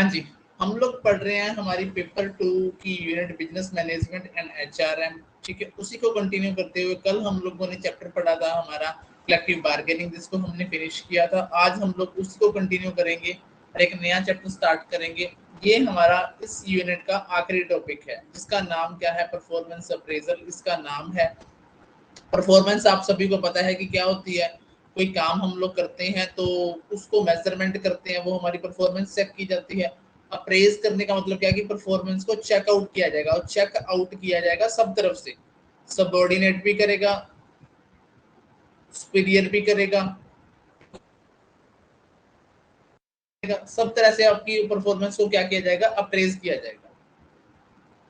हाँ जी, हम लोग पढ़ रहे हैं हमारी पेपर 2 की unit business management and HRM. ठीक है, उसी को कंटिन्यू करते हुए कल हम लोगों ने चैप्टर पढ़ा था हमारा कलेक्टिव बार्गेनिंग, जिसको हमने फिनिश किया था। आज हम लोग उसी को कंटिन्यू करेंगे और एक नया चैप्टर स्टार्ट करेंगे। ये हमारा इस यूनिट का आखिरी टॉपिक है, जिसका नाम क्या है? परफॉर्मेंस अप्रेजल इसका नाम है। परफॉर्मेंस आप सभी को पता है कि क्या होती है। कोई काम हम लोग करते हैं तो उसको मेजरमेंट करते हैं, वो हमारी परफॉर्मेंस चेक की जाती है। अप्रेज करने का मतलब क्या है कि परफॉर्मेंस को चेक आउट किया जाएगा, और चेक आउट किया जाएगा सब तरफ से। सबऑर्डिनेट भी करेगा, सुपीरियर भी करेगा, सब तरह से आपकी परफॉर्मेंस को क्या किया जाएगा? अप्रेज किया जाएगा।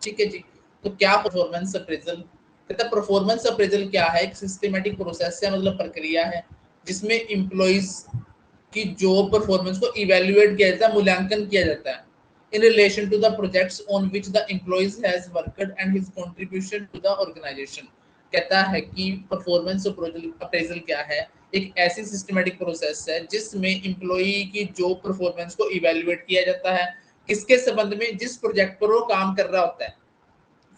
ठीक है जी। तो क्या परफॉर्मेंस अप्रेजल कहता है? परफॉर्मेंस अप्रेजल क्या है? एक सिस्टमेटिक प्रोसेस है, मतलब प्रक्रिया है, जिसमें एम्प्लॉइज की जॉब परफॉर्मेंस को इवेल्युएट किया जाता है, मूल्यांकन किया जाता है in relation to the projects on which the employees has worked and his contribution to the organisation. कहता है कि परफॉर्मेंस अप्रेजल क्या है? एक ऐसी सिस्टमेटिक प्रोसेस है जिसमें एम्प्लॉई की जॉब परफॉर्मेंस को इवेल्युएट किया जाता है। किसके संबंध में? जिस प्रोजेक्ट पर वो काम कर रहा होता है।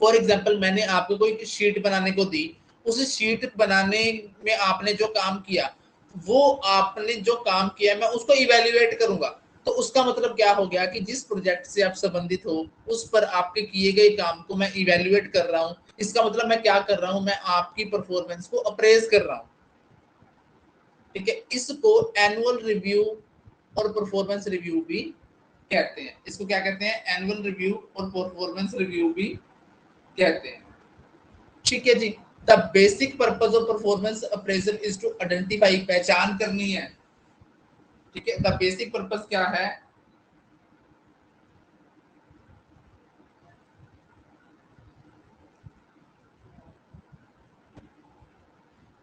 फॉर एग्जाम्पल, मैंने आपको कोई शीट बनाने को दी, उस शीट बनाने में आपने जो काम किया, वो आपने जो काम किया मैं उसको इवेल्युएट करूंगा। तो उसका मतलब क्या हो गया कि जिस प्रोजेक्ट से आप संबंधित हो, उस पर आपके किए गए काम को मैं इवेल्युएट कर रहा हूँ। इसका मतलब मैं क्या कर रहा हूँ? मैं आपकी परफॉर्मेंस को अप्रेज कर रहा हूँ। ठीक है, इसको एनुअल रिव्यू और परफॉर्मेंस रिव्यू भी कहते हैं। इसको क्या कहते हैं? एनुअल रिव्यू और परफॉर्मेंस रिव्यू भी कहते हैं। ठीक है जी। The basic purpose of performance appraisal is to identify, पहचान करनी है। ठीक है, द बेसिक पर्पज क्या है?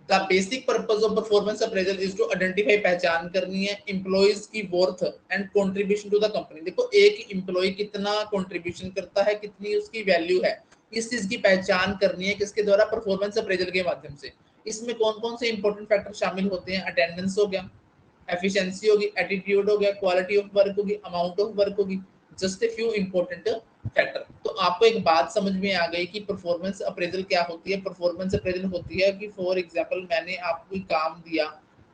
The basic purpose of performance appraisal is to identify, पहचान करनी है एम्प्लॉइज की worth and contribution to the company. देखो, एक एम्प्लॉय कितना कंट्रीब्यूशन करता है, कितनी उसकी वैल्यू है, इस चीज की पहचान करनी है। किसके द्वारा? परफॉर्मेंस अप्रेजल के माध्यम से। इसमें कौन कौन से इंपॉर्टेंट फैक्टर शामिल होते हैं? अटेंडेंस हो गया, एफिशिएंसी होगी, एटीट्यूड हो गया, क्वालिटी ऑफ वर्क होगी, अमाउंट ऑफ वर्क होगी। Just a few important factor. तो आपको एक बात समझ में आ गई कि परफॉर्मेंस अप्रेजल क्या होती है। परफॉर्मेंस अप्रेजल होती है कि फॉर एग्जांपल मैंने आपको कोई काम दिया,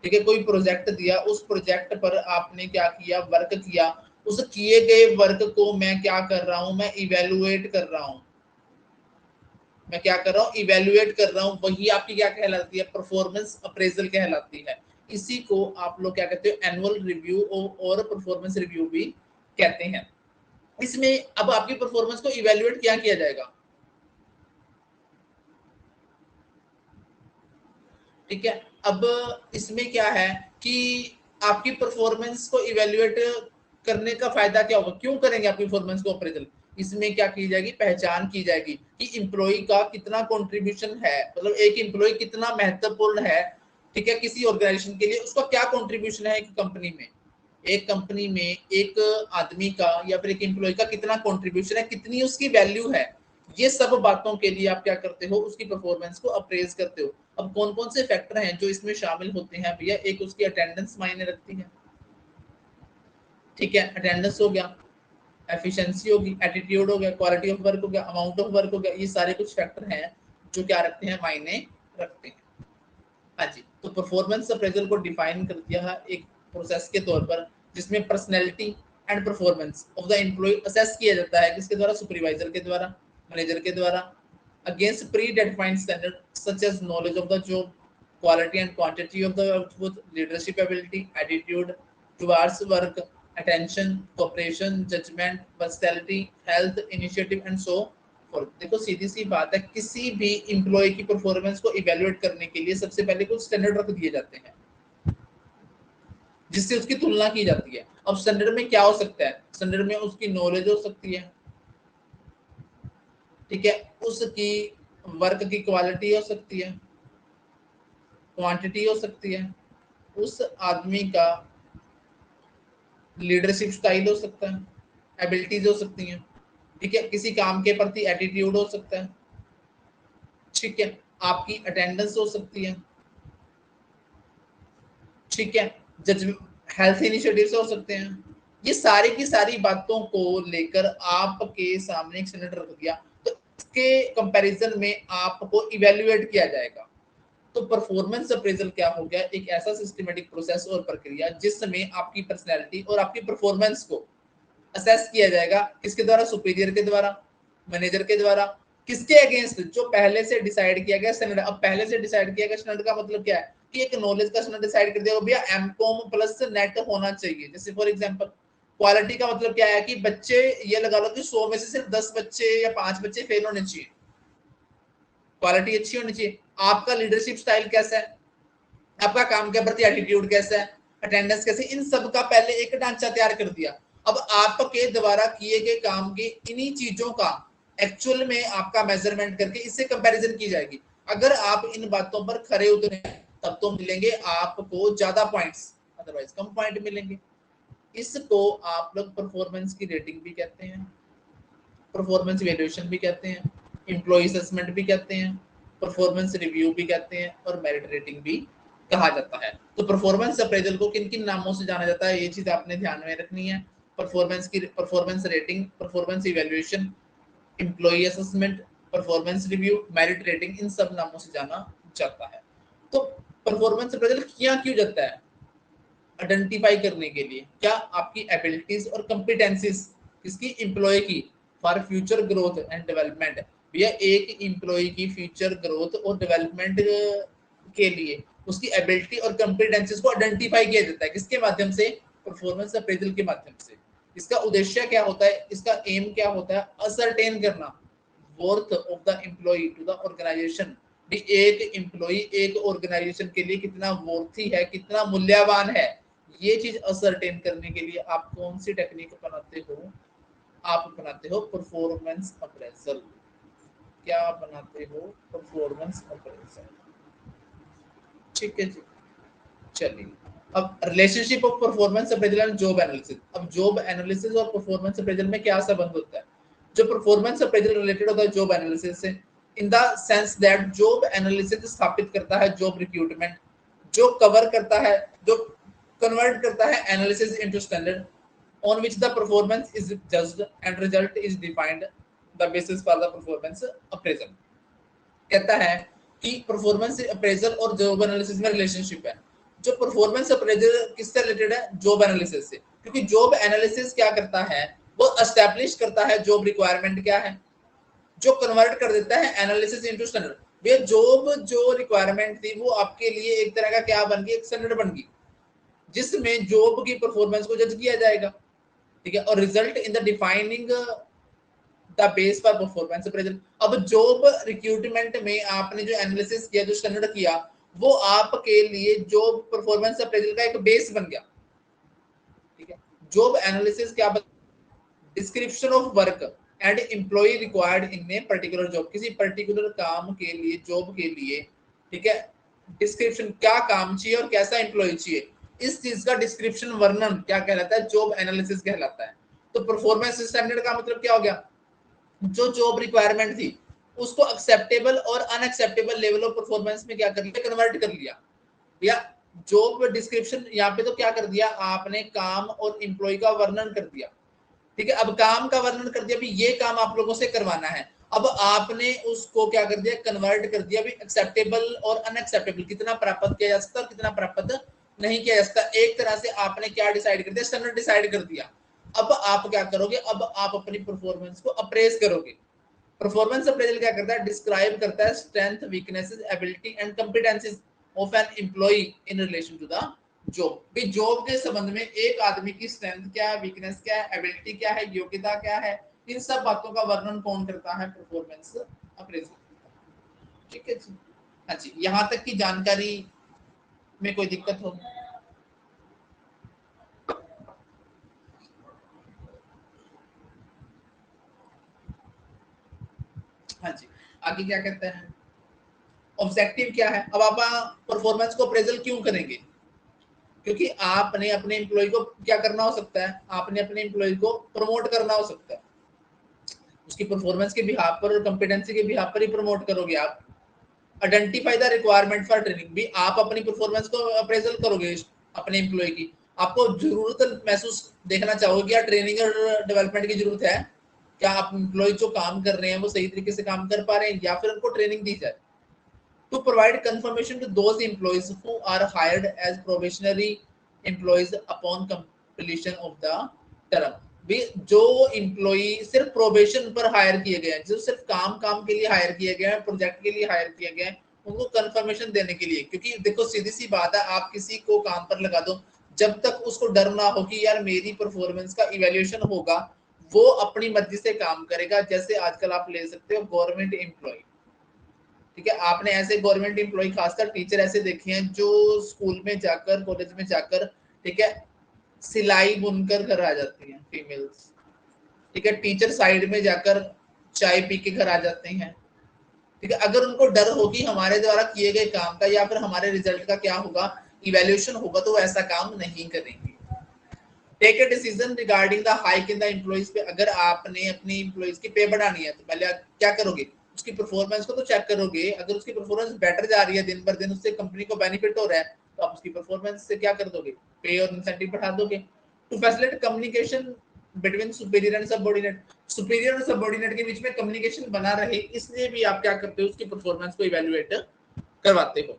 ठीक है, कोई प्रोजेक्ट दिया, उस प्रोजेक्ट पर आपने क्या किया? वर्क किया। उस किए गए वर्क को मैं क्या कर रहा हूं? मैं इवेलुएट कर रहा हूं। मैं क्या कर रहा हूँ? इवेलुएट कर रहा हूँ। वही आपकी क्या कहलाती है? परफॉर्मेंस अप्रेजल कहलाती है। इसी को आप लोग क्या कहते हो? एनुअल रिव्यू और परफॉर्मेंस रिव्यू भी कहते हैं। इसमें अब आपकी परफॉर्मेंस को इवेलुएट क्या किया जाएगा? ठीक है, अब इसमें क्या है कि आपकी परफॉर्मेंस को इवेलुएट करने का फायदा क्या होगा? क्यों करेंगे आपकी परफॉर्मेंस को अप्रेजल? इसमें क्या की जाएगी? पहचान की जाएगी कि एम्प्लॉय का कितना कंट्रीब्यूशन है, मतलब एक एम्प्लॉय कितना महत्वपूर्ण है। ठीक है, किसी ऑर्गेनाइजेशन के लिए उसका क्या कंट्रीब्यूशन है एक कंपनी में। एक कंपनी में एक आदमी का या फिर एक एम्प्लॉय का कितना कंट्रीब्यूशन है, कितनी उसकी वैल्यू है। ये सब बातों के लिए आप क्या करते हो? उसकी परफॉर्मेंस को अप्रेज करते हो। अब कौन कौन से फैक्टर हैं जो इसमें शामिल होते हैं भैया? एक उसकी अटेंडेंस मायने रखती है। ठीक है, अटेंडेंस हो गया, एफिशिएंसी होगी, एटीट्यूड हो गया, क्वालिटी ऑफ वर्क हो गया, अमाउंट ऑफ वर्क हो गया। ये सारे कुछ फैक्टर हैं जो क्या रखते हैं? मायने रखते हैं। हाँ जी। तो परफॉर्मेंस अप्रेजल को डिफाइन कर दिया है एक प्रोसेस के तौर पर, जिसमें personality and performance of the employee assess किया जाता है। किसके द्वारा? सुपरवाइजर के द्वारा, मैनेजर के द्वारा, against pre defined standard such as knowledge of the job, quality and quantity of the output, leadership ability, attitude towards work, attention, cooperation, judgment, personality, health, initiative and so forth। देखो, सीधी सी बात है, किसी भी employ की performance को evaluate करने के लिए सबसे पहले कुछ स्टैंडर्ड रख दिए जाते हैं, जिससे उसकी तुलना की जाती है। अब स्टैंडर्ड में क्या हो सकता है? स्टैंडर्ड में उसकी नॉलेज हो सकती है, ठीक है, उसकी वर्क की क्वालिटी हो सकती है, क्वांटिटी हो सकती है, उस आदमी का लीडरशिप स्टाइल हो सकता है, एबिलिटीज हो सकती हैं। ठीक है, किसी काम के प्रति एटीट्यूड हो सकता है। ठीक है, आपकी अटेंडेंस हो सकती है। ठीक है, जज हेल्थ इनिशिएटिव्स हो सकते हैं। ये सारी की सारी बातों को लेकर आपके सामने एक स्टैंडर्ड रख दिया, तो इसके कंपैरिजन में आपको इवैल्यूएट किया जाएगा। तो परफॉर्मेंस अप्रेजल क्या हो गया, एक ऐसा सिस्टमेटिक प्रोसेस और प्रक्रिया जिसमें आपकी पर्सनैलिटी और आपकी परफॉर्मेंस को असेस किया जाएगा। किसके द्वारा? सुपीरियर के द्वारा, मैनेजर के द्वारा। किसके अगेंस्ट? जो पहले से डिसाइड किया गया स्टैंडर्ड। अब पहले से डिसाइड किया गया स्टैंडर्ड का मतलब क्या है कि एक नॉलेज का स्टैंडर्ड डिसाइड कर दिया भैया एमकॉम प्लस नेट होना चाहिए। जैसे फॉर एग्जांपल क्वालिटी का मतलब क्या है कि बच्चे, ये लगा लो कि 100 में से सिर्फ 10 बच्चे या 5 बच्चे फेल होने चाहिए। क्वालिटी अच्छी होनी चाहिए। आपका लीडरशिप स्टाइल कैसा है, आपका काम के प्रति एटीट्यूड कैसा है, अटेंडेंस कैसे, इन सब का पहले एक ढांचा तैयार कर दिया। अब आपके द्वारा किए गए काम के इन्हीं चीजों का एक्चुअल में आपका मेजरमेंट करके इससे कंपैरिजन की जाएगी। अगर आप इन बातों पर खरे उतरे तब तो मिलेंगे आपको ज्यादा पॉइंट्स, अदरवाइज कम पॉइंट मिलेंगे। इसको आप लोग परफॉर्मेंस की रेटिंग भी कहते हैं, परफॉर्मेंस इवैल्यूएशन भी कहते हैं, एम्प्लॉय असेसमेंट भी कहते हैं, परफॉर्मेंस रिव्यू भी कहते हैं और मेरिट रेटिंग भी कहा जाता है। तो परफॉर्मेंस अप्रेजल को किन किन नामों से जाना जाता है, ये चीज आपने ध्यान में रखनी है। Performance rating, performance evaluation, employee assessment, performance review, merit rating, इन सब नामों से जाना जाता है। तो परफॉर्मेंस अप्रेजल किया क्यों जाता है? आइडेंटिफाई करने के लिए, क्या आपकी एबिलिटीज और कंपिटेंसीज किसकी? एम्प्लॉय की, for future growth and development. भैया एक एम्प्लॉय की फ्यूचर ग्रोथ और डेवलपमेंट के लिए उसकी एबिलिटी और कंपिटेंसीज को आइडेंटिफाई किया जाता है। किसके माध्यम से? परफॉर्मेंस अप्रेजल के माध्यम से। इसका उद्देश्य क्या होता है, इसका एम क्या होता है? असरटेन करना worth of the employee to the organisation. एक एम्प्लॉय एक ऑर्गेनाइजेशन के लिए कितना वर्थी है, कितना मूल्यवान है, ये चीज असरटेन करने के लिए आप कौन सी टेक्निक बनाते हो? आप बनाते हो परफॉर्मेंस अप्रेजल। क्या बनाते हो? Performance appraisal. ठीक है जी, चलिए। अब relationship of performance appraisal and job analysis. अब जॉब एनालिसिस और परफॉर्मेंस अप्रेजल में क्या संबंध होता है? जो परफॉर्मेंस अप्रेजल रिलेटेड होता है जॉब एनालिसिस से, in the sense that job analysis स्थापित करता है जॉब रिक्रूटमेंट, जो कवर करता है, जो कन्वर्ट करता है analysis into standard on which the performance is judged and result is defined the basis for the performance appraisal। कहता है कि परफॉर्मेंस अप्रेजल और जॉब एनालिसिस में रिलेशनशिप है। जो परफॉर्मेंस अप्रेजल किससे रिलेटेड है? जॉब एनालिसिस से। क्योंकि जॉब एनालिसिस क्या करता है, वो एस्टैब्लिश करता है जॉब रिक्वायरमेंट क्या है, जो कन्वर्ट कर देता है एनालिसिस इनटू स्टैंडर्ड। भैया जॉब जो रिक्वायरमेंट थी वो आपके लिए एक तरह का क्या बन गई? एक स्टैंडर्ड बन गई, जिसमें जॉब की परफॉर्मेंस को जज किया जाएगा। ठीक है, और result in the defining the base for performance appraisal. अब जॉब रिक्रूटमेंट में आपने जो एनालिसिस किया, जो स्टैंडर्ड किया, वो आपके लिए जॉब परफॉर्मेंस अप्रेजल का एक बेस बन गया। ठीक है, जॉब एनालिसिस क्या? Description of work and employee required in a particular job. किसी पर्टिकुलर काम के लिए, जॉब के लिए, ठीक है, डिस्क्रिप्शन, क्या काम चाहिए और कैसा एम्प्लॉय चाहिए, इस चीज का डिस्क्रिप्शन, वर्णन क्या कहलाता है? जॉब एनालिसिस कहलाता है। तो परफॉर्मेंस स्टैंडर्ड का मतलब क्या हो गया? जो जॉब रिक्वायरमेंट थी उसको एक्सेप्टेबल और अनएक्सेप्टेबल लेवल ऑफ परफॉर्मेंस में क्या कर लिया? कन्वर्ट कर लिया। या जॉब डिस्क्रिप्शन यहाँ पे तो क्या कर दिया आपने? काम और एम्प्लॉय का वर्णन कर दिया। ठीक है, अब काम का वर्णन कर दिया, भी ये काम आप लोगों से करवाना है। अब आपने उसको क्या कर दिया? कन्वर्ट कर दिया भी एक्सेप्टेबल और अनएक्सेप्टेबल, कितना प्राप्त किया जा सकता है और कितना प्राप्त नहीं किया जा सकता। एक तरह से आपने क्या डिसाइड कर दिया? स्टैंडर्ड डिसाइड कर दिया। अब आप क्या करोगे? अब आप अपनी परफॉर्मेंस को अप्रेज करोगे। परफॉर्मेंस अप्रेजल क्या करता है? डिस्क्राइब करता है strength, weaknesses, ability and competencies of an employee in relation to the job. भी जॉब के संबंध में एक आदमी की स्ट्रेंथ क्या है, वीकनेस क्या है, एबिलिटी क्या है, योग्यता क्या है, इन सब बातों का वर्णन कौन करता है? Performance appraisal. ठीक है जी, हाँ जी, यहाँ तक की जानकारी में कोई दिक्कत हो? हाँ जी, आगे क्या कहते हैं? ऑब्जेक्टिव क्या है? अब आप परफॉर्मेंस को अप्रेजल क्यों करेंगे? क्योंकि आपने अपने एम्प्लॉय को क्या करना हो सकता है? आपने अपने एम्प्लॉय को प्रमोट करना हो सकता है। उसकी परफॉर्मेंस के बिहाफ पर और कॉम्पिटेंसी के बिहाफ पर ही प्रमोट करोगे आप। Identify the requirement for training, भी आप अपनी परफॉर्मेंस को अप्रेजल करोगे अपने एम्प्लॉय की। आपको जरूरत महसूस देखना चाहोगे या ट्रेनिंग और डेवलपमेंट की जरूरत है? क्या आप एम्प्लॉय जो काम कर रहे हैं वो सही तरीके से काम कर पा रहे हैं या फिर उनको ट्रेनिंग दी जाए? To provide confirmation to those employees who are hired as probationary employees upon completion of the term. भी जो एम्प्लॉई सिर्फ प्रोबेशन पर हायर किए गए हैं, जो सिर्फ काम के लिए हायर किए गए हैं, प्रोजेक्ट के लिए हायर किए गए हैं, उनको कंफर्मेशन देने के लिए, क्योंकि देखो सीधी सी बात है, आप किसी को काम पर लगा दो, जब तक उसको डर ना हो कि यार मेरी परफॉर्मेंस का इवैल्यूएशन होगा, वो अपनी मर्जी से काम करेगा। जैसे आजकल आप ले सकते हो गवर्नमेंट एम्प्लॉय, ठीक है, आपने ऐसे गवर्नमेंट एम्प्लॉय खासकर टीचर ऐसे देखे हैं जो स्कूल में जाकर कॉलेज में जाकर, ठीक है, सिलाई बुनकर घर आ जाती हैं फीमेल्स, ठीक है, टीचर साइड में जाकर चाय पी के घर आ जाते हैं, ठीक है। अगर उनको डर हो कि हमारे द्वारा किए गए काम का या फिर हमारे रिजल्ट का क्या होगा, इवैल्यूएशन होगा, तो वो ऐसा काम नहीं करेंगे। Take a decision regarding the hike in the employees pay. अगर आपने अपनी एम्प्लॉइज की पे बढ़ानी है तो पहले आप क्या करोगे, उसकी परफॉर्मेंस को तो चेक करोगे। अगर उसकी परफॉर्मेंस बेटर जा रही है, दिन पर दिन उससे कंपनी को बेनिफिट हो रहा है, तो आप उसकी परफॉर्मेंस से क्या कर दोगे, पे और इंसेंटिव बढ़ा दोगे। To facilitate communication between superior and subordinate, superior और सबऑर्डिनेट के बीच में कम्युनिकेशन बना रहे, इसलिए भी आप क्या करते हो, उसकी परफॉर्मेंस को इवैल्यूएट करवाते हो।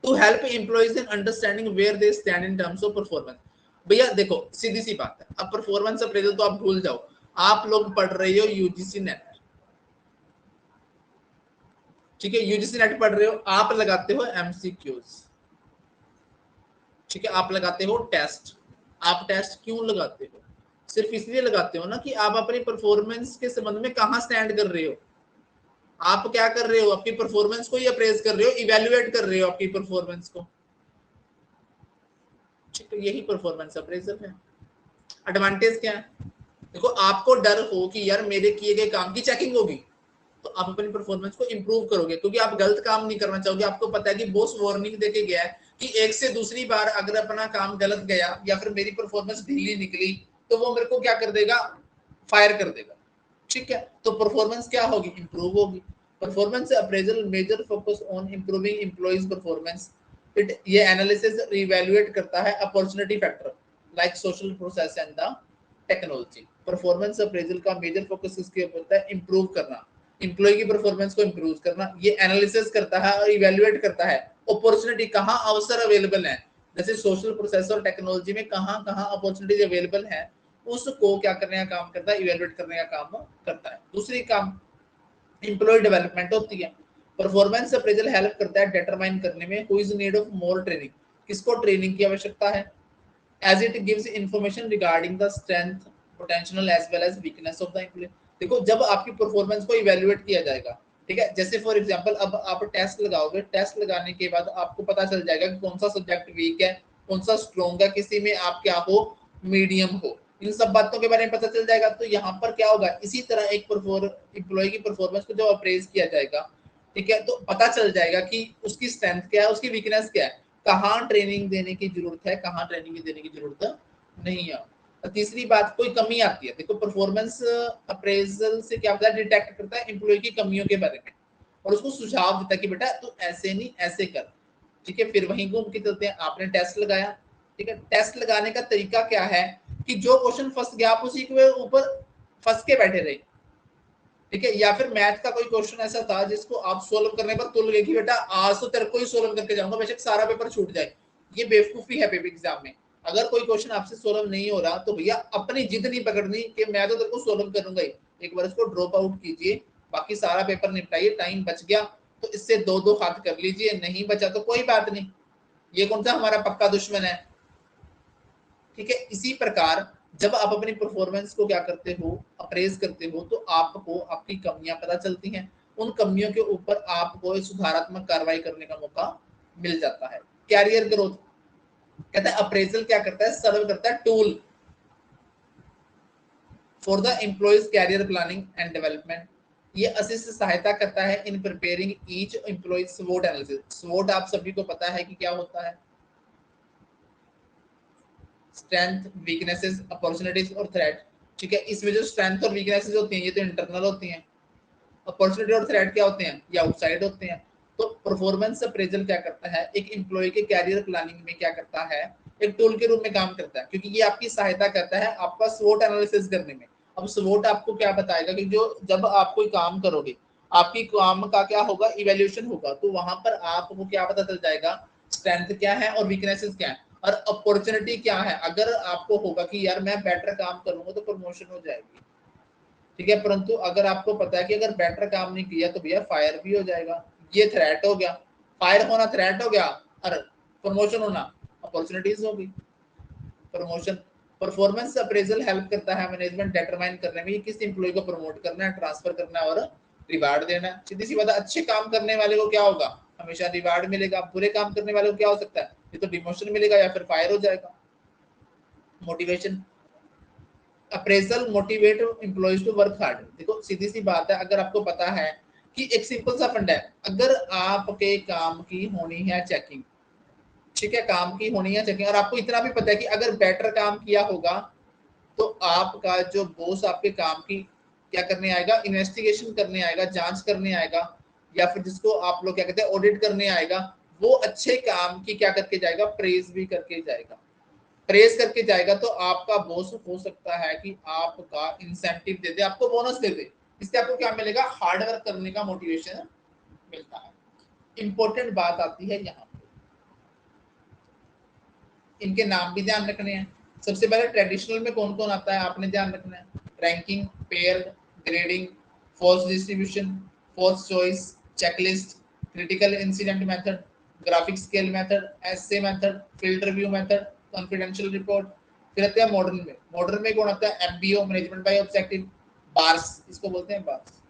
To help employees in understanding where they stand in terms of performance. भैया देखो सीधी सी बात है, अब परफॉर्मेंस अप्रेजल तो आप भूल जाओ, आप लोग पढ़ रहे हो यूजीसी नेट, ठीक है, यूजीसी नेट पढ़ रहे हो, आप लगाते हो एमसीक्यूज, ठीक है, आप लगाते हो टेस्ट। आप टेस्ट क्यों लगाते हो, सिर्फ इसलिए लगाते हो ना कि आप अपनी परफॉर्मेंस के संबंध में कहां स्टैंड कर रहे हो। आप क्या कर रहे हो, अपनी परफॉर्मेंस को ही अप्रेज कर रहे हो, इवेल्युएट कर रहे हो आपकी परफॉर्मेंस को, ठीक है, यही परफॉर्मेंस अप्रेजल है। एडवांटेज क्या है, देखो आपको डर हो कि यार मेरे किए गए काम की चेकिंग होगी, तो आप अपनी परफॉर्मेंस को इंप्रूव करोगे, क्योंकि आप गलत काम नहीं करना चाहोगे। आपको पता है कि बॉस वार्निंग देके गया है कि एक से दूसरी बार अगर अपना काम गलत गया या फिर मेरी परफॉर्मेंस ढीली निकली तो वो मेरे को क्या कर देगा, फायर कर देगा, ठीक है। तो परफॉर्मेंस क्या होगी, इंप्रूव होगी। Performance appraisal major focus on improving employees performance. It ये एनालिसिस रिवैल्यूएट करता है opportunity factor like social process and the technology. Performance appraisal का मेजर फोकस इसके ऊपर होता है इंप्रूव करना, एम्प्लॉय की परफॉर्मेंस को इंप्रूव करना। ये एनालिसिस करता है और इवैल्यूएट करता है अपॉर्चुनिटी, कहाँ अवसर अवेलेबल है, जैसे सोशल प्रोसेस और टेक्नोलॉजी में कहाँ कहाँ अपॉर्चुनिटीज अवेलेबल है, उसको क्या करने का काम करता है, इवैल्यूएट करने का काम करता है। दूसरी काम एम्प्लॉय डेवलपमेंट होती है। परफॉर्मेंस अप्रेजल हेल्प करता है डिटरमाइन करने में who is need of more training, किसको ट्रेनिंग की आवश्यकता है, as it gives information regarding the strength, potential as well as weakness of the employee। देखो जब आपकी परफॉर्मेंस को इवैल्यूएट किया जाएगा, ठीक है, जैसे फॉर एग्जांपल अब आप टेस्ट लगाओगे, टेस्ट लगाने के बाद आपको पता चल जाएगा कि कौन सा सब्जेक्ट वीक है, कौन सा स्ट्रॉन्ग है, किसी में आप क्या हो, मीडियम हो, इन सब बातों के बारे में पता चल जाएगा। तो यहाँ पर क्या होगा, इसी तरह एक एम्प्लॉय की परफॉर्मेंस को जब अप्रेज किया जाएगा, ठीक है, तो पता चल जाएगा कि उसकी स्ट्रेंथ क्या है, उसकी वीकनेस क्या है, कहाँ ट्रेनिंग देने की जरूरत है, कहाँ ट्रेनिंग देने की जरूरत नहीं है। और तीसरी बात, कोई कमी आती है, देखो परफॉर्मेंस अप्रेजल से क्या होता है, डिटेक्ट करता है एम्प्लॉय की कमियों के बारे में और उसको सुझाव देता है कि बेटा तू ऐसे नहीं ऐसे कर, ठीक है। फिर वहीं घूम के चलते हैं, आपने टेस्ट लगाया, ठीक है, टेस्ट लगाने का तरीका क्या है कि जो क्वेश्चन फंस गया आप उसी के ऊपर फंस के बैठे रहे, ठीक है। या फिर मैथ का कोई क्वेश्चन ऐसा था जिसको आप सोल्व करने पर तुल गए कि बेटा आज तो तेरे को ही सोल्व करके जाऊंगा, बेशक सारा पेपर छूट जाए। ये बेवकूफी है पेपर एग्जाम में। अगर कोई क्वेश्चन आपसे सोल्व नहीं हो रहा तो भैया अपनी जिद नहीं पकड़नी कि मैं तो तेरे को सोल्व करूंगा ही, एक बार इसको ड्रॉप आउट कीजिए, बाकी सारा पेपर निपटाइए। टाइम बच गया तो इससे दो दो हाथ कर लीजिए, नहीं बचा तो कोई बात नहीं, ये कौन सा हमारा पक्का दुश्मन है, ठीक है। इसी प्रकार जब आप अपनी परफॉर्मेंस को क्या करते हो, अप्रेज करते हो, तो आपको आपकी कमियां पता चलती हैं, उन कमियों के ऊपर आपको सुधारात्मक कार्रवाई करने का मौका मिल जाता है। कैरियर ग्रोथ कहता है अप्रेजल क्या करता है, सर्व करता है tool for the employees career planning and development. ये असिस्ट सहायता करता है इन प्रिपेयरिंग ईच एम्प्लॉय स्वोट एनालिसिस। स्वोट आप सभी को पता है कि क्या होता है, स्ट्रेंथ, वीकनेसेस, अपॉर्चुनिटीज और थ्रेट, ठीक है। इसमें जो स्ट्रेंथ और वीकनेसेस होती हैं ये तो इंटरनल होती हैं, अपॉर्चुनिटी और थ्रेट क्या होते हैं, ये आउटसाइड होते हैं। तो परफॉर्मेंस अप्रेजल क्या करता है, एक एम्प्लॉय के कैरियर प्लानिंग में क्या करता है, एक टूल के रूप में काम करता है, क्योंकि ये आपकी सहायता करता है आपका स्वोट एनालिसिस करने में। अब स्वोट आपको क्या बताएगा कि जो जब आप कोई काम करोगे, आपकी काम का क्या होगा, इवेल्यूशन होगा, तो वहां पर आपको क्या पता चल जाएगा, स्ट्रेंथ क्या है और वीकनेसेस क्या है और अपॉर्चुनिटी क्या है। अगर आपको होगा कि यार मैं बेटर काम करूंगा तो प्रमोशन हो जाएगी, ठीक है, परंतु अगर आपको पता है कि अगर बेटर काम नहीं किया तो भैया फायर भी हो जाएगा, ये थ्रेट हो गया, फायर होना थ्रेट हो गया और प्रमोशन होना अपॉर्चुनिटीज होगी। प्रमोशन परफॉर्मेंस अप्रेजल हेल्प करता है मैनेजमेंट डिटरमाइन करने में किस एम्प्लॉय को प्रमोट करना है, ट्रांसफर करना है और रिवार्ड देना है। सीधी सी बात है, अच्छे काम करने वाले को क्या होगा, हमेशा रिवार्ड मिलेगा। बुरे काम करने वाले को क्या हो सकता है, ये तो डिमोशन मिलेगा या फिर फायर हो जाएगा। Motivation appraisal motivate employees to work hard. देखो सीधी सी बात है, अगर आपको पता है कि एक सिंपल सा फंडा है, अगर आपके काम की होनी है चेकिंग, ठीक है, काम की होनी है चेकिंग, और आपको इतना भी पता है कि अगर बेटर काम किया होगा तो आपका जो बॉस आपके काम की क्या करने आएगा, इन्वेस्टिगेशन करने आएगा, जांच करने आएगा, या फिर जिसको आप लोग क्या कहते हैं ऑडिट करने आएगा, वो अच्छे काम की क्या करके जाएगा, प्रेज भी करके जाएगा। प्रेज करके जाएगा तो आपका बॉस हो सकता है कि आपका इंसेंटिव दे दे, आपको बोनस दे दे। इससे आपको क्या मिलेगा, हार्ड वर्क करने का मोटिवेशन मिलता है। इंपॉर्टेंट बात आती है यहाँ पे, इनके नाम भी ध्यान रखने हैं। सबसे पहले ट्रेडिशनल में कौन कौन आता है आपने ध्यान रखना है, ranking, pair, grading, false distribution, false choice, checklist, critical incident method, graphic scale method, essay method, filter view method, confidential report. फिर आते हैं मॉडर्न में। मॉडर्न में कौन आता है, MBO, management by objective, bars इसको बोलते हैं, bars,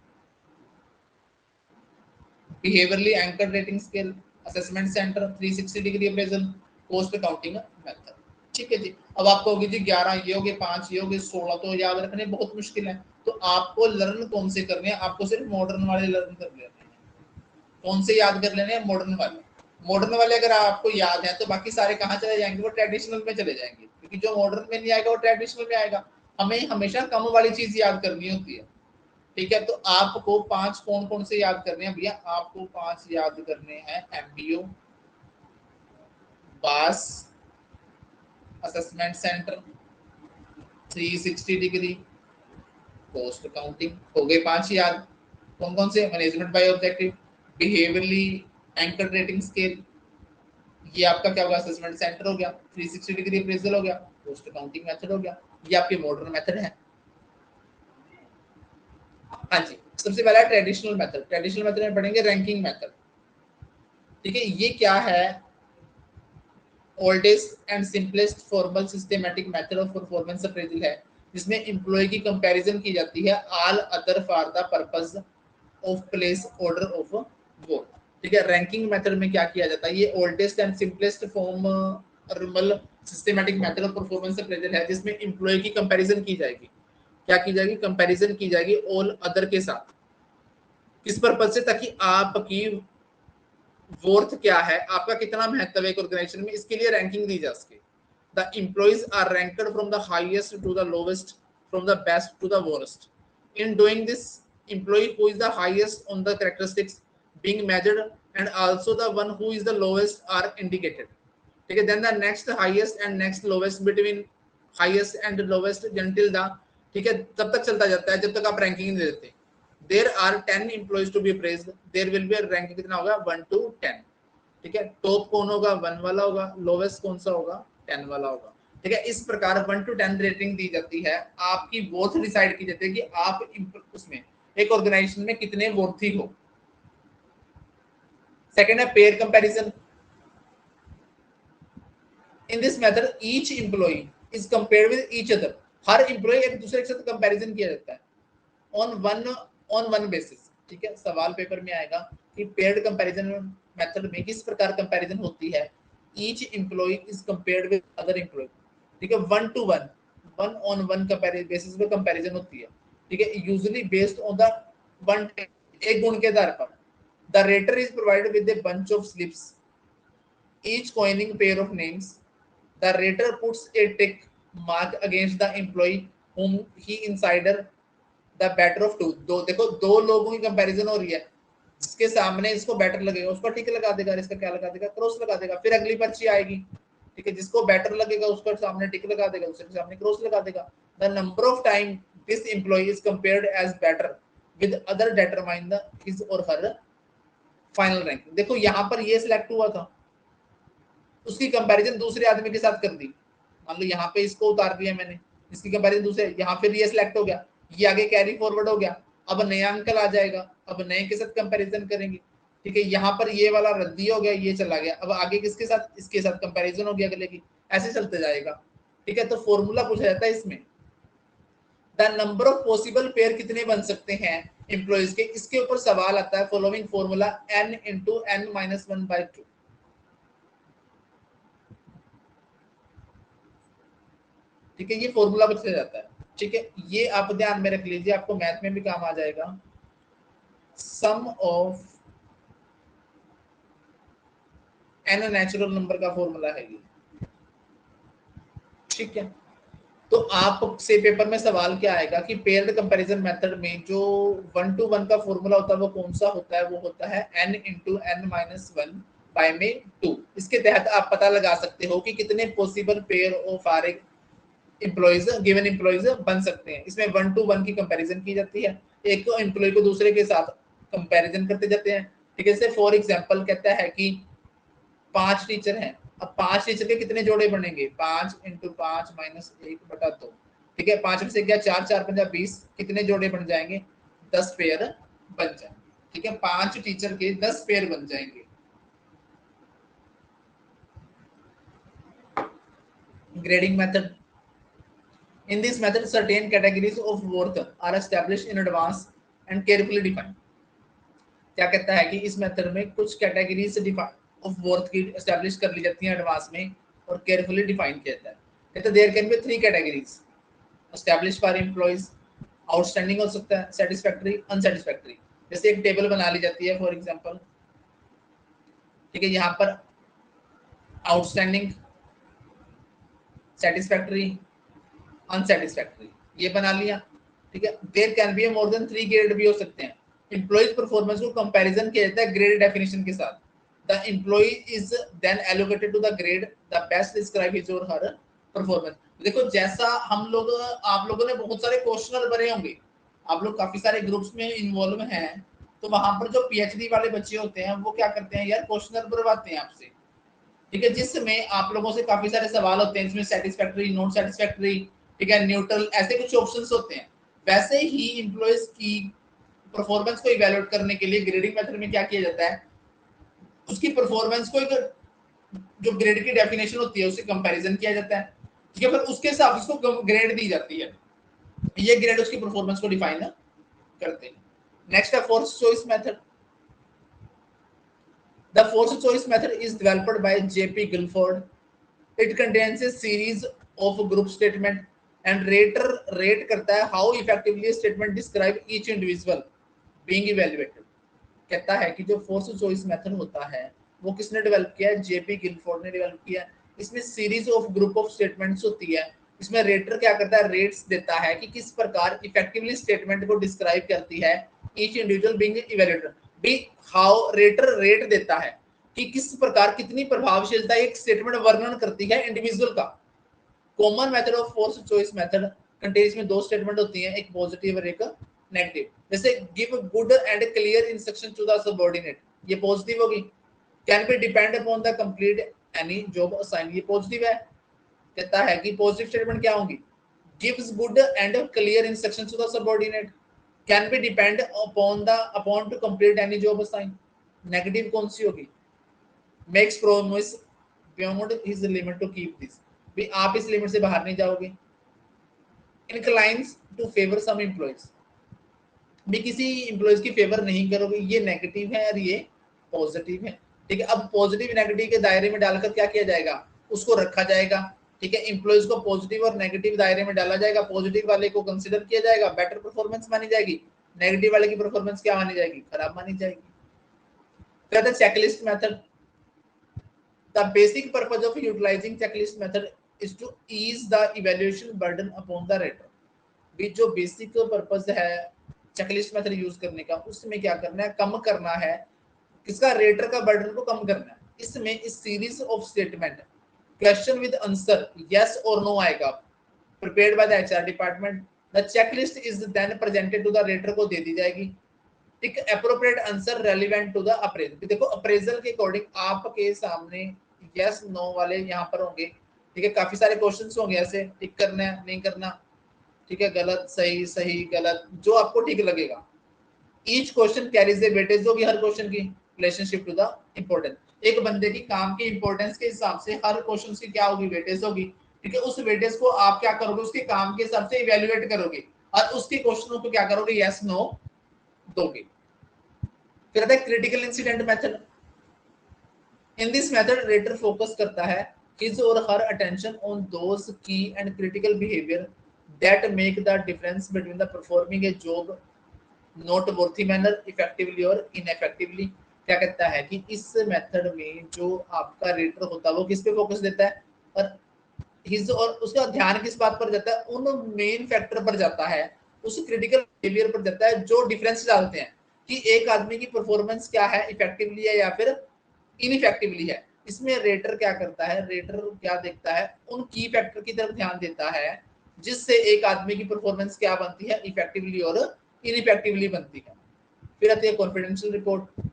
behaviorally anchored rating scale, assessment center, 360 degree appraisal, cost accounting method. ठीक है जी। अब आपको होगी जी 11 ये हो गए, 5 ये हो गए, 16 तो याद रखने बहुत मुश्किल है। तो आपको लर्न कौन से करने हैं, आपको सिर्फ मॉडर्न वाले लर्न कर लेने हैं। कौन से याद कर लेने हैं, मॉडर्न वाले। मॉडर्न वाले अगर आपको याद है तो बाकी सारे कहाँ चले जाएंगे, वो ट्रेडिशनल में चले जाएंगे, क्योंकि जो मॉडर्न में नहीं आएगा वो ट्रेडिशनल में आएगा। हमें हमेशा कम वाली चीज याद करनी होती है। ठीक है, तो आपको 5 कौन कौन से याद करने हैं भैया, आपको 5 याद करने हैं, एमबीओ, बास, assessment centre, 360 degree, cost accounting. हो गए 5 याद। कौन कौन से, management by objective, behaviourally anchor rating scale, ये आपका क्या होगा, असेसमेंट सेंटर हो गया, 360 डिग्री अप्रेजल हो गया, कॉस्ट अकाउंटिंग मेथड हो गया, ये आपके मॉडर्न मेथड है। हाँ जी, सबसे पहला ट्रेडिशनल मेथड। ट्रेडिशनल मेथड में पढ़ेंगे रैंकिंग मेथड। ठीक है, ये क्या है, oldest and simplest formal systematic method of performance appraisal है, जिसमें एम्प्लॉय की कंपैरिजन की जाती है all other for the purpose of place order of vote. ठीक है, रैंकिंग मेथड में क्या किया जाता है, ये oldest and simplest formal systematic method of performance appraisal है, जिसमें एम्प्लॉय की कंपैरिजन की जाएगी। क्या की जाएगी, कंपैरिजन की जाएगी ऑल अदर के साथ। किस पर्पज से, ताकि आपकी वर्थ क्या है, आपका कितना महत्व है एक ऑर्गेनाइजेशन में, इसके लिए रैंकिंग दी जा सके। The employees are ranked from the highest to the lowest, from the best to the worst. In doing this, employee who is the highest on the characteristics being measured and also the one who is the lowest are indicated. ठीक है, then the next highest and next lowest between highest and lowest until the, ठीक है, तब तक चलता जाता है जब तक आप रैंकिंग दे देते हैं। There are 10 employees to be appraised. There will be a rank कितना होगा, 1 to 10। ठीक है, टॉप कौन होगा, 1 वाला होगा, लोवेस्ट कौन सा होगा, 10 वाला होगा। ठीक है, इस प्रकार 1 to 10 रेटिंग दी जाती है, आपकी वर्थ डिसाइड की जाती है कि आप उसमें एक ऑर्गेनाइजेशन में कितने वर्थी हो। सेकंड है pair comparison. In this method each employee is compared with each other. हर एम्प्लॉय एक दूसरे के साथ कंपैरिजन किया जाता है ऑन वन बेसिस। ठीक है, सवाल पेपर में आएगा कि पेयर्ड कंपैरिजन मेथड में किस प्रकार कंपैरिजन होती है। Each employee is compared with other employee. ठीक है, 1 to 1, 1 on 1 कंपैरिजन बेसिस पे कंपैरिजन होती है। ठीक है, usually based on the one, एक गुण के आधार पर। The rater is provided with a bunch of slips, each coining pair of names. The rater puts a tick mark against the employee whom he insider the better of two। दो देखो, दो लोगों की कंपैरिजन हो रही है, जिसके सामने इसको बेटर लगेगा उसका टिक लगा देगा, इसका क्या लगा देगा, क्रॉस लगा देगा। फिर अगली पर्ची आएगी, ठीक है, जिसको बेटर लगेगा उसके सामने टिक लगा देगा, दूसरे के सामने क्रॉस लगा देगा। The number of time this employee is compared as better with other determine the his or her final rank. देखो यहाँ पर ये सिलेक्ट हुआ था, उसकी कंपैरिजन दूसरे आदमी के साथ कर दी। मान लो यहाँ पे इसको उतार दिया मैंने, इसकी कंपैरिजन दूसरे, यहाँ फिर ये सिलेक्ट हो गया, ये आगे कैरी फॉरवर्ड हो गया, अब नया अंकल आ जाएगा, अब नए के साथ कंपैरिजन करेंगे। ठीक है, यहाँ पर ये वाला रद्दी हो गया, ये चला गया, अब आगे किसके साथ, इसके साथ कंपैरिजन हो गया अगले की, ऐसे चलते जाएगा। ठीक है, तो फॉर्मूला पूछा जाता है इसमें, the number of possible pair कितने बन सकते हैं एम्प्लॉइज के, इसके ऊपर सवाल आता है। Following formula n into n minus 1/2। ठीक है, ये फॉर्मूला पूछा जाता है। ठीक है, ये आप ध्यान में रख लीजिए, आपको मैथ में भी काम आ जाएगा। सम ऑफ n नेचुरल नंबर का फॉर्मूला है ये। ठीक है, तो आपसे पेपर में सवाल क्या आएगा कि पेयर्ड कंपैरिजन मेथड में जो 1 to 1 का फॉर्मूला होता है वो कौन सा होता है, वो होता है n into n minus 1 by में 2। इसके तहत आप पता लगा सकते हो कि कितने possible pair of are employees given employees बन सकते हैं। इसमें 1 to 1 की कंपैरिजन की जाती है, एक एम्प्लॉय को दूसरे के साथ कंपैरिजन करते जाते हैं। ठीक है, जैसे फॉर एग्जांपल कहता है कि 5 टीचर हैं, अब 5 टीचर के कितने जोड़े बनेंगे, 5 इंटू 5 माइनस 1/2। ठीक है, 5 में से क्या 4 4 पंजा 20, कितने जोड़े बन जाएंगे, 10 पेयर बन जाएंगे। ठीक है, 5 टीचर के 10 पेयर बन जाएंगे। Grading method, in this method certain categories of worth are established in advance and carefully defined। क्या कहता है कि इस मेथड में कुछ कैटेगरीज ऑफ वर्थ की एस्टैब्लिश कर ली जाती हैं एडवांस में और केयरफुली डिफाइन किया जाता है। कहते there can be 3 categories establish for employees, outstanding हो सकता है, सेटिस्फैक्टरी, अनसेटिस्फैक्टरी। जैसे एक टेबल बना ली जाती है फॉर एग्जांपल। ठीक है, यहाँ पर आउटस्टैंडिंग, सेटिस्फैक्टरी, अनसेटिस्फैक्टरी, ये बना लिया। ठीक है, there can be more than 3 grade भी हो सकते हैं। एम्प्लॉइज परफॉर्मेंस को कंपैरिजन किया जाता है ग्रेड डेफिनेशन के साथ। The employee is then allocated to the grade the best describe his or her performance. देखो जैसा हम लोग, आप लोगों ने बहुत सारे क्वेश्चनर भरे होंगे, आप लोग काफी सारे ग्रुप्स में इन्वॉल्व हैं, तो वहां पर जो पीएचडी वाले बच्चे होते हैं वो क्या करते हैं यार, क्वेश्चनर भरवाते हैं आपसे। ठीक है, जिसमें आप लोगों से काफी सारे सवाल होते हैं, इसमें सेटिस्फैक्टरी, नॉन सेटिस्फैक्टरी, ठीक है, न्यूट्रल, ऐसे कुछ ऑप्शंस होते हैं। वैसे ही एम्प्लॉइज की परफॉर्मेंस को इवैल्यूएट करने के लिए ग्रेडिंग मेथड में क्या किया जाता है, उसकी परफॉर्मेंस को एक जो ग्रेड की डेफिनेशन होती है उससे कंपैरिजन किया जाता है। ठीक है, फिर उसके हिसाब से उसको ग्रेड दी जाती है। ये ग्रेड उसकी परफॉर्मेंस को डिफाइन करते हैं। नेक्स्ट है force choice method. The forced choice method is developed by J.P. Guilford. It contains a series of group statement and rater rate करता है how effectively a statement describe each individual being evaluated। कहता है कि जो force choice method होता है वो किसने डेवलप किया है, जेपी गिलफोर्ड ने डेवलप किया है। इसमें series of group of statements होती है। इसमें रेटर क्या करता है, रेट्स देता है कि किस प्रकार इफेक्टिवली स्टेटमेंट को डिस्क्राइब करती है each individual being evaluated. B how rater rate देता है कि किस प्रकार कितनी प्रभावशीलता एक स्टेटमेंट वर्णन करती है इंडिविजुअल का। Common method of force choice method contains में 2 स्टेटमेंट होती हैं, एक पॉजिटिव और एक नेगेटिव। जैसे give good and clear instruction to the subordinate, ये पॉजिटिव होगी। Can be depend upon the complete any job assign, ये पॉजिटिव है। कहता है कि पॉजिटिव स्टेटमेंट क्या होगी, gives good and clear instruction to the subordinate, can be depend upon to complete any job assign. Negative कौन सी होगी, makes promise beyond his limit to keep this, भी आप इस लिमिट से बाहर नहीं जाओगे। इनक्लाइंस टू फेवर सम एम्प्लॉइज, भी किसी एम्प्लॉइज की फेवर नहीं करोगे, ये नेगेटिव है और ये पॉजिटिव है। ठीक है, अब पॉजिटिव नेगेटिव के दायरे में डालकर क्या किया जाएगा, उसको रखा जाएगा। ठीक है, एम्प्लॉइज को पॉजिटिव और नेगेटिव दायरे में डाला जाएगा। पॉजिटिव वाले को कंसीडर किया जाएगा, बेटर परफॉर्मेंस मानी जाएगी। नेगेटिव वाले की परफॉर्मेंस क्या मानी जाएगी, खराब मानी जाएगी। फिर checklist method. The basic purpose of utilizing checklist method is to ease the evaluation burden upon the rater। भी जो बेसिक पर्पस है चेकलिस्ट मेथड यूज करने का, उसमें क्या करना है, कम करना है किसका, रेटर का बर्डन को कम करना है। इसमें इस series of statement question with answer yes और नो आएगा, prepared by the HR department. The checklist is then presented to the rater को दे दी जाएगी। ठीक, appropriate answer relevant to the appraisal. देखो अप्रेजल के अकॉर्डिंग आपके सामने यस नो वाले यहाँ पर होंगे। ठीक है, काफी सारे क्वेश्चंस होंगे ऐसे, टिक करना है नहीं करना, ठीक है, गलत सही सही गलत, जो आपको ठीक लगेगा। ईच क्वेश्चन कैरीज ए वेटेज होगी हर क्वेश्चन की, रिलेशनशिप टू द इम्पोर्टेंस। एक बंदे की काम की इंपॉर्टेंस के हिसाब से हर क्वेश्चन की क्या होगी, वेटेज होगी। ठीक है, उस वेटेज को आप क्या करोगे, उसके काम के हिसाब से इवेल्युएट करोगे और उसके क्वेश्चनों को क्या करोगे, यस नो दोगे। फिर आता है critical incident method. In this method rater focus करता है his or her attention on those key and critical behavior that make the difference between the performing a job noteworthy manner effectively और ineffectively। क्या कहता है कि इस method में जो आपका रेटर होता है वो किस पे फोकस देता है, और हिज और उसका ध्यान किस बात पर जाता है, उन मेन फैक्टर पर जाता है, उस क्रिटिकल बिहेवियर पर जाता है जो डिफरेंस डालते हैं कि एक आदमी की परफॉर्मेंस क्या है, इफेक्टिवली है या फिर इनइफेक्टिवली है। इसमें रेटर क्या करता है, रेटर क्या देखता है, उन की फैक्टर की तरफ ध्यान देता है जिससे एक आदमी की परफॉर्मेंस क्या बनती है, इफेक्टिवली और इनइफेक्टिवली बनती है। फिर आती है कॉन्फिडेंशियल रिपोर्ट।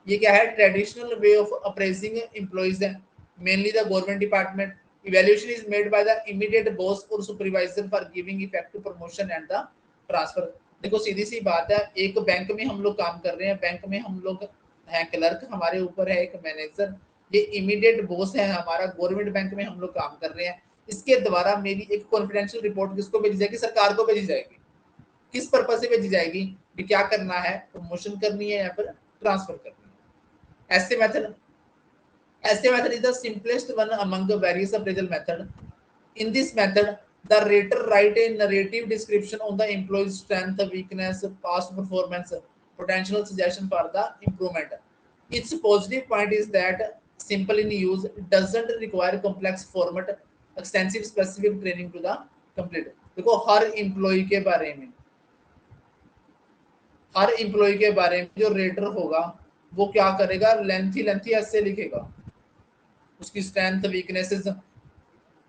ये क्या है, traditional way of appraising employees है, mainly the government department. Evaluation is made by the immediate boss और supervisor for giving effect to promotion and the transfer. देखो सीधी सी बात है, एक बैंक में हम लोग काम कर रहे हैं, बैंक में हम लोग है क्लर्क, हमारे ऊपर है एक मैनेजर, ये इमीडिएट बॉस है हमारा, गवर्नमेंट बैंक में हम लोग काम कर रहे हैं। इसके द्वारा मेरी एक कॉन्फिडेंशियल रिपोर्ट किसको भेजी जाएगी, सरकार को भेजी जाएगी। किस पर्पज से भेजी जाएगी कि क्या करना है, प्रमोशन करनी है या फिर ट्रांसफर करनी है। ऐसे method is the simplest one among the various appraisal method. In this method the rater write a narrative description on the employee's strength, weakness, past performance, potential suggestion for the improvement. Its positive point is that simple in use, doesn't require complex format, extensive specific training to the complete। देखो हर employ के बारे में, हर employ के बारे में जो rater होगा वो क्या करेगा, लेंथी ऐसे लिखेगा, उसकी स्ट्रेंथ वीकनेसेस,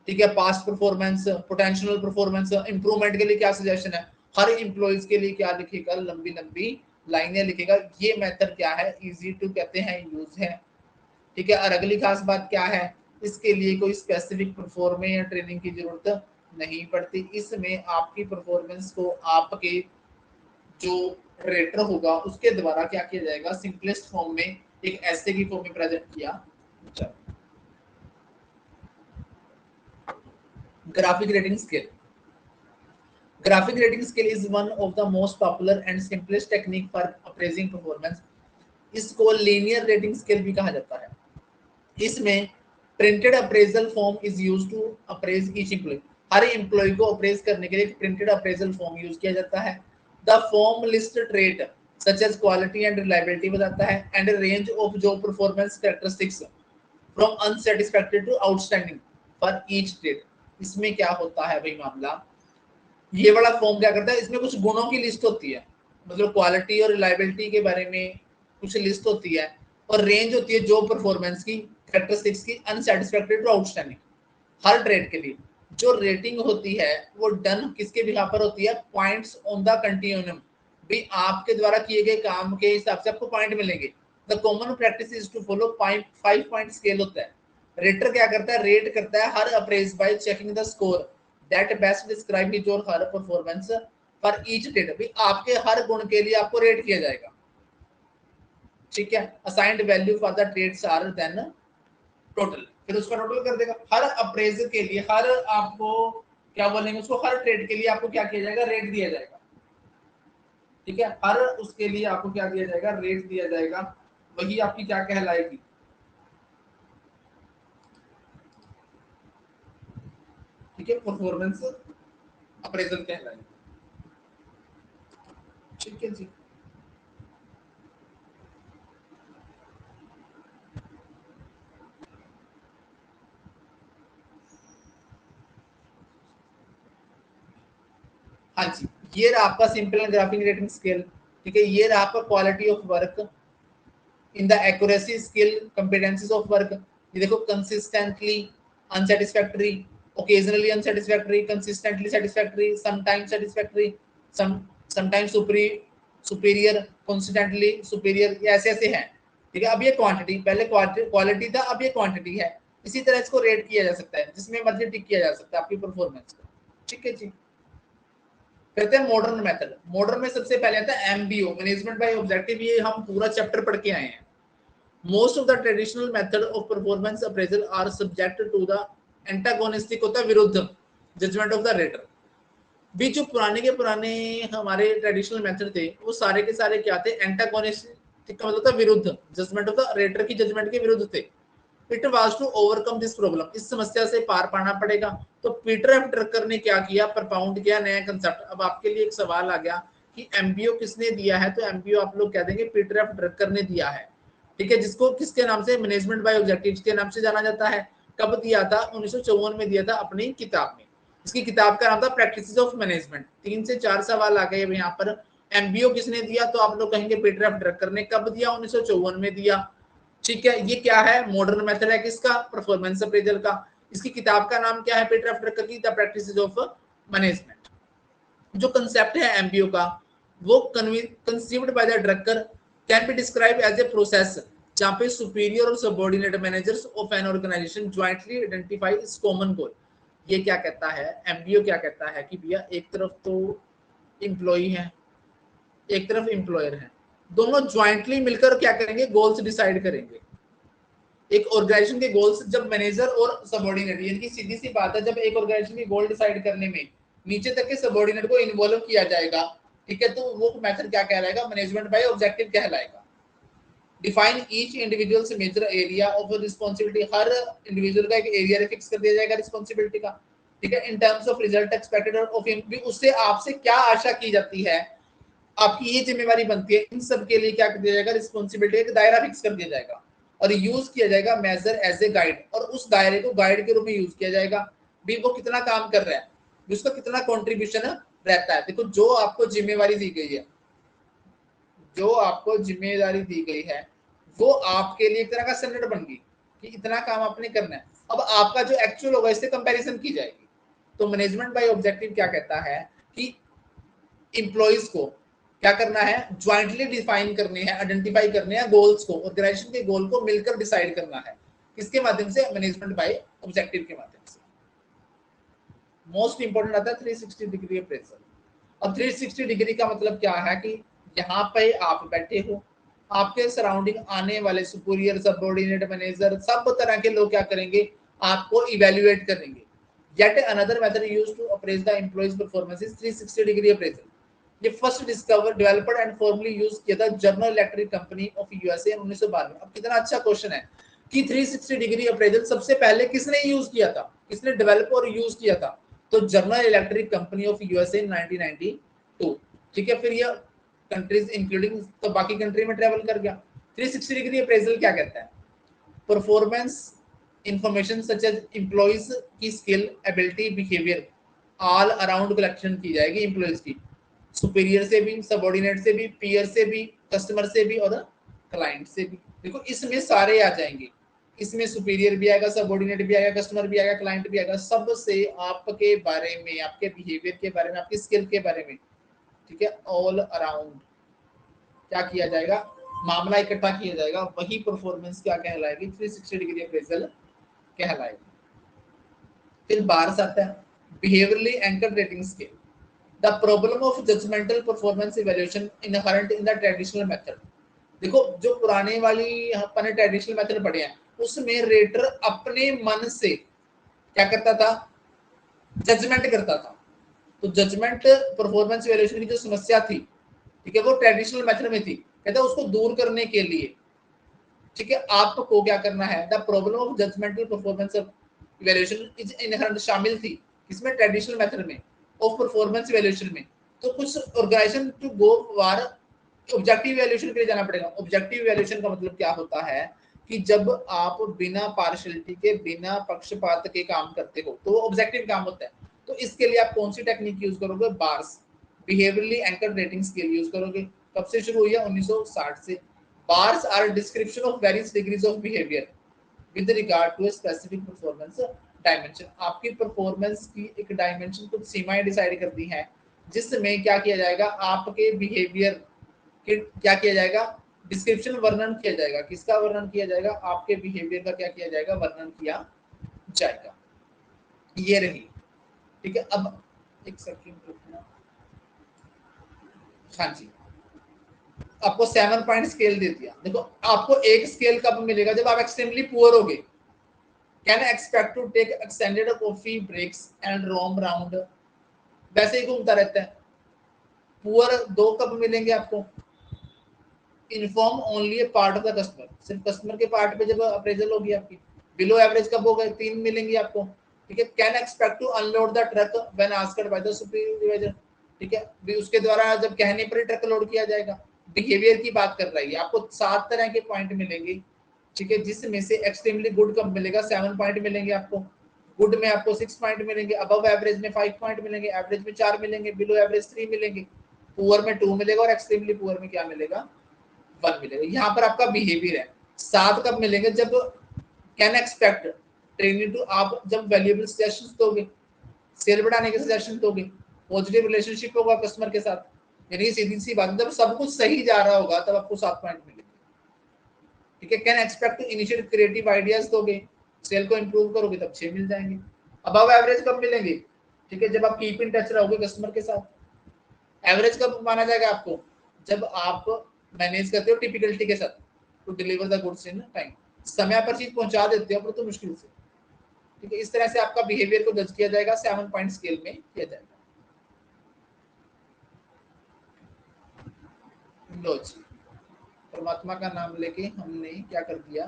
ठीक है, past performance, potential performance, improvement के लिए क्या सजेशन है, हर एम्प्लॉइज के लिए क्या लिखेगा, लंबी लंबी लाइनें लिखेगा। ये मेथड क्या है, इजी टू कहते हैं, यूज है। ठीक है, और अगली खास बात क्या है, इसके लिए कोई स्पेसिफिक परफॉर्मेंस या ट्रेनिंग की जरूरत नहीं पड़ती। इसमें आपकी परफॉर्मेंस को आपके जो रेटर होगा उसके द्वारा क्या किया जाएगा, सिंपलेस्ट फॉर्म में एक ऐसे की फॉर्म में प्रेजेंट किया। Graphic rating scale. Graphic rating scale is one of the most popular and simplest technique for appraising performance। इसको linear rating scale भी कहा जाता है। इसमें printed appraisal form is used to appraise each employee। हर employee को appraise करने के लिए प्रिंटेड अप्रेजल फॉर्म यूज किया जाता है। The form list trait such as quality and reliability बताता है and range of job performance characteristics from unsatisfactory to outstanding for each trait. इसमें क्या होता है भाई मामला, ये वाला फॉर्म क्या करता है, इसमें कुछ गुणों की लिस्ट होती है, मतलब क्वालिटी और रिलायबिलिटी के बारे में कुछ लिस्ट होती है, और रेंज होती है जॉब परफॉर्मेंस की, कैरेक्टरिस्टिक्स की, unsatisfactory to outstanding. Her trade के लिए जो रेटिंग होती है वो डन किसके बिहाफ पर होती है, पॉइंट्स ऑन द कंटिन्यूम। भी आपके द्वारा किए गए काम के हिसाब से आपको पॉइंट मिलेंगे। The common practice is to follow 5 point scale होता है। रेटर क्या करता है, रेट करता है हर appraisee by checking the score that best describe his or her performance for each trade। भी आपके हर गुण के लिए आपको रेट किया जाएगा। ठीक है, assigned value for the trades are then total, फिर उसका टोटल कर देगा। हर अप्रेजर के लिए, हर आपको क्या बोलेंगे उसको, हर ट्रेड के लिए आपको क्या किया जाएगा, रेट दिया जाएगा। ठीक है, हर उसके लिए आपको क्या दिया जाएगा, रेट दिया जाएगा। वही आपकी क्या कहलाएगी, ठीक है, परफॉर्मेंस अप्रेजल कहलाएगी। ठीक है जी। हाँ जी, ये रहा आपका सिंपल ग्राफिक रेटिंग स्केल। ठीक है, ये रहा आपका quality of work. In the accuracy skill, competencies of work, ये देखो consistently, अनसेटिस्फैक्टरी, occasionally unsatisfactory, consistently satisfactory, sometimes satisfactory, sometimes superior, constantly superior, ये ऐसे ऐसे हैं। ठीक है, अब ये क्वांटिटी, पहले क्वालिटी था, अब ये क्वांटिटी है। इसी तरह इसको रेट किया जा सकता है, जिसमें मर्जी टिक किया जा सकता है आपकी परफॉर्मेंस को। ठीक है जी। कहते हैं मॉडर्न मेथड। मॉडर्न में सबसे पहले आता है एमबीओ, मैनेजमेंट बाय ऑब्जेक्टिव। ये हम पूरा चैप्टर पढ़ के आए हैं। Most of the traditional method of performance appraisal are subject to the antagonistic, होता है विरुद्ध, जजमेंट ऑफ द रेटर। भी जो पुराने के पुराने हमारे ट्रेडिशनल मेथड थे, वो सारे के सारे क्या थे, एंटागोनिस्टिक का मतलब था विरुद्ध, जजमेंट ऑफ द रेटर की जजमेंट के विरुद्ध थे। It was to overcome this problem, इस समस्या से पार पाना पड़ेगा। तो पीटर एफ ड्रकर ने क्या किया, प्रपाउंड किया नया कंसेप्ट। अब आपके लिए एक सवाल आ गया कि एमबीओ किसने दिया है, तो एमबीओ आप लोग कह देंगे पीटर एफ ड्रकर ने दिया है। ठीक है, जिसको किसके नाम से, मैनेजमेंट बाय ऑब्जेक्टिव्स के नाम से जाना जाता है। कब दिया था, 1954 में दिया था अपनी किताब में। इसकी किताब का नाम था प्रैक्टिसेस ऑफ मैनेजमेंट। 3 से 4 सवाल आ गए यहाँ पर। एमबीओ किसने दिया, तो आप लोग कहेंगे पीटर एफ ड्रकर ने। कब दिया, 1954 में दिया। ठीक है, ये क्या है, मॉडर्न मेथड है किसका, परफॉर्मेंस अप्रेजल का। इसकी किताब का नाम क्या है, पीटर एफ ड्रकर की द प्रैक्टिसेस ऑफ मैनेजमेंट। जो कंसेप्ट है एमबीओ का, वो conceived by the Drucker, can be describe as a process जहां पे सुपीरियर और subordinate managers of an organisation jointly identify इस कॉमन गोल। ये क्या कहता है, एमबीओ क्या कहता है कि भैया एक तरफ तो एम्प्लॉई है, एक तरफ एम्प्लॉयर है, दोनों ज्वाइंटली मिलकर क्या करेंगे, गोल्स डिसाइड करेंगे। एक ऑर्गेनाइजेशन के गोल्स, जब मैनेजर और सबऑर्डिनेट, यानी कि सीधी सी बात है, जब एक ऑर्गेनाइजेशन के गोल डिसाइड करने में नीचे तक के सबऑर्डिनेट को इन्वॉल्व किया जाएगा, ठीक है, तो वो मेथड क्या कहलाएगा, मैनेजमेंट बाय ऑब्जेक्टिव कहलाएगा। Define each individuals major area of responsibility, हर इंडिविजुअल का एक एरिया फिक्स कर दिया जाएगा रिस्पांसिबिलिटी का। ठीक है, इन terms of result expected of him, भी उससे आपसे क्या आशा की जाती है, आपकी ये जिम्मेवारी बनती है, इन सब के लिए क्या कर दिया जाएगा, रिस्पांसिबिलिटी का दायरा फिक्स कर दिया जाएगा और यूज किया जाएगा मेजर एज ए गाइड, और उस दायरे को गाइड के रूप में यूज किया जाएगा। भी वो कितना काम कर रहा है, उसका कितना कंट्रीब्यूशन रहता है। देखो, जो आपको जिम्मेवारी दी गई है, जो आपको जिम्मेदारी दी गई है, वो आपके लिए एक तरह का स्टैंडर्ड बन गई कि इतना काम आपने करना है। अब आपका जो एक्चुअल होगा, इससे कंपैरिजन की जाएगी। तो मैनेजमेंट बाय ऑब्जेक्टिव क्या कहता है कि इंप्लॉइज को क्या करना है, ज्वाइंटली डिफाइन करने हैं, आइडेंटिफाई करने हैं गोल्स को, ऑर्गेनाइजेशन के गोल को मिलकर डिसाइड करना है। किसके माध्यम से, मैनेजमेंट बाय ऑब्जेक्टिव के माध्यम से। मोस्ट इंपोर्टेंट आता है 360 डिग्री अप्रेजल। अब 360 डिग्री का मतलब क्या है कि यहाँ पे आप बैठे हो, आपके सराउंडिंग आने वाले सुपीरियर, सबऑर्डिनेट, मैनेजर, सब तरह के लोग क्या करेंगे, आपको इवेल्युएट करेंगे। Yet another method used to appraise the employee's performance is 360 degree appraisal. ये first discover developed and formally use किया था general electric company of USA 1992। अब कितना अच्छा क्वेश्चन है कि 360 डिग्री अप्रेजल सबसे पहले किसने यूज किया था, किसने डेवलप और यूज किया था, तो general electric company of USA 1992। ठीक है, फिर ये कंट्रीज इंक्लूडिंग, तो बाकी कंट्री में ट्रेवल कर गया। 360 डिग्री अप्रेजल क्या कहता है, performance information such as employees की skill, ability, behaviour, all around collection की जाएगी एम्प्लॉइज की, सुपीरियर से भी, सबऑर्डिनेट से भी, पीयर से भी, कस्टमर से भी और क्लाइंट से भी। देखो, इसमें सारे आ जाएंगे, इसमें सुपीरियर भी आएगा, सबऑर्डिनेट भी आएगा, कस्टमर भी आएगा, क्लाइंट भी आएगा। सब से आपके बारे में, आपके बिहेवियर के बारे में, आपकी स्किल के बारे में, ठीक है, ऑल अराउंड क्या किया जाएगा, मामला इकट्ठा किया जाएगा। वही परफॉर्मेंस क्या कहलाएगी, 360 डिग्री अप्रेजल कहलाएगी। फिर बार्स आता है, behaviourally anchored rating scale. The problem of judgmental performance evaluation inherent in the traditional method। देखो, जो पुराने वाली अपने ट्रेडिशनल मेथड पढ़े हैं, उसमें रेटर अपने मन से क्या करता था, जजमेंट करता था। तो जजमेंट परफॉर्मेंस इवैल्यूएशन की जो समस्या थी, ठीक है, वो ट्रेडिशनल मेथड में थी। कहता है उसको दूर करने के लिए, ठीक है, आपको क्या करना है, the problem of judgemental performance evaluation is inherent, शामिल थी इसमें ट्रेडिशनल मेथड में ऑफ परफॉर्मेंस इवैल्यूएशन में। तो कुछ organisation to go for objective evaluation के लिए जाना पड़ेगा। ऑब्जेक्टिव इवैल्यूएशन का मतलब क्या होता है कि जब आप बिना पार्शियलिटी के, बिना पक्षपात के काम करते हो, तो वो ऑब्जेक्टिव काम होता है। तो इसके लिए आप कौन सी टेक्निक यूज करोगे, BARS, behaviourally anchored rating scale use करोगे। कब से शुरू हुई है, 1960 से। BARS are description of various degrees of behaviour with regard to a specific performance dimension, आपकी परफॉर्मेंस की एक डायमेंशन कुछ सीमाएं डिसाइड करती हैं, जिसमें क्या किया जाएगा, आपके बिहेवियर के क्या किया जाएगा, डिस्क्रिप्शन वर्णन किया जाएगा। किसका वर्णन किया जाएगा, आपके बिहेवियर का क्या किया जाएगा, वर्णन किया जाएगा। ये रही, ठीक है। अब एक सेकंड रुकना, हाँ जी, आपको 7 पॉइंट स्केल दे दिया। देखो आपको एक स्केल कब मिलेगा, जब आप एक्सट्रीमली पुअर होगे। Can expect to take extended coffee breaks and roam round, वैसे ही घूमता रहता है। पुअर 2 कब मिलेंगे आपको, inform only A part of the customer, सिर्फ कस्टमर के पार्ट पे जब अप्रेजल होगी आपकी। बिलो एवरेज कब होगा, 3 मिलेंगे आपको, ठीक है। Can expect to unload the truck when asked by the supervisor, ठीक है, भी उसके द्वारा जब कहने पर ही ट्रक लोड किया जाएगा। बिहेवियर की बात कर रही है। आपको 7 तरह के पॉइंट मिलेंगे, ठीक है, जिसमें से एक्सट्रीमली गुड कब मिलेगा, 7 पॉइंट मिलेंगे आपको। गुड में आपको 6 पॉइंट मिलेंगे, अबव एवरेज में 5 पॉइंट मिलेंगे, एवरेज में 4 मिलेंगे, बिलो एवरेज 3 मिलेंगे, पुअर में 2 मिलेगा और एक्सट्रीमली पुअर में क्या मिलेगा, 1 मिलेगा। यहाँ पर आपका बिहेवियर है। 7 कब मिलेंगे, जब कैन एक्सपेक्ट ट्रेनिंग टू, आप जब वैल्यूएबल सजेशंस दोगे, सेल बढ़ाने के सजेशन दोगे, पॉजिटिव रिलेशनशिप होगा कस्टमर के साथ, यानी सीधी सी बात, जब सब कुछ सही जा रहा होगा तब आपको 7 पॉइंट मिलेंगे, ठीक है। Can expect to initiate creative ideas दोगे, सेल को इंप्रूव करोगे, तब 6 मिल जाएंगे। अबव एवरेज कब मिलेंगे, ठीक है, जब आप कीप इन टच रहोगे कस्टमर के साथ। एवरेज कब माना जाएगा आपको, जब आप मैनेज करते हो टिपिकलिटी के साथ, to deliver the goods in time, समय पर चीज पहुंचा देते हो, पर तो मुश्किल से, ठीक है। इस तरह से आपका बिहेवियर को जज किया जाएगा, 7 पॉइंट स्केल में किया जाएगा। लो जी, परमात्मा का नाम लेके हमने क्या कर दिया,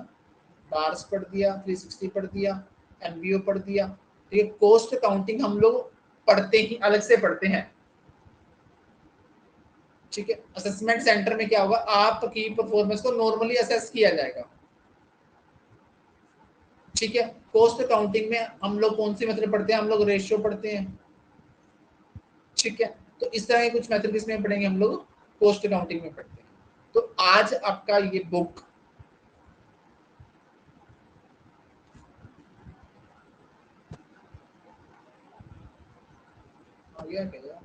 बार्स पढ़ दिया, 360 पढ़ दिया, एमबीओ पढ़ दिया, ठीक है। कॉस्ट काउंटिंग हम लोग पढ़ते ही अलग से पढ़ते हैं, ठीक है। असेसमेंट सेंटर में क्या होगा, आपकी परफॉर्मेंस को नॉर्मली असेस किया जाएगा, ठीक है। कॉस्ट अकाउंटिंग में हम लोग कौन सी मेथड पढ़ते हैं, हम लोग रेशियो पढ़ते हैं, ठीक है। तो इस तरह के कुछ मेथड किसमें पढ़ेंगे, हम लोग कॉस्ट अकाउंटिंग में पढ़ते हैं। तो आज आपका ये बुक आ गया क्या,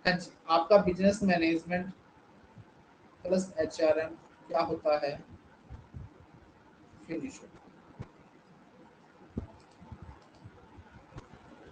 हाँ जी, आपका बिजनेस मैनेजमेंट प्लस एचआरएम क्या होता है, फिनिश।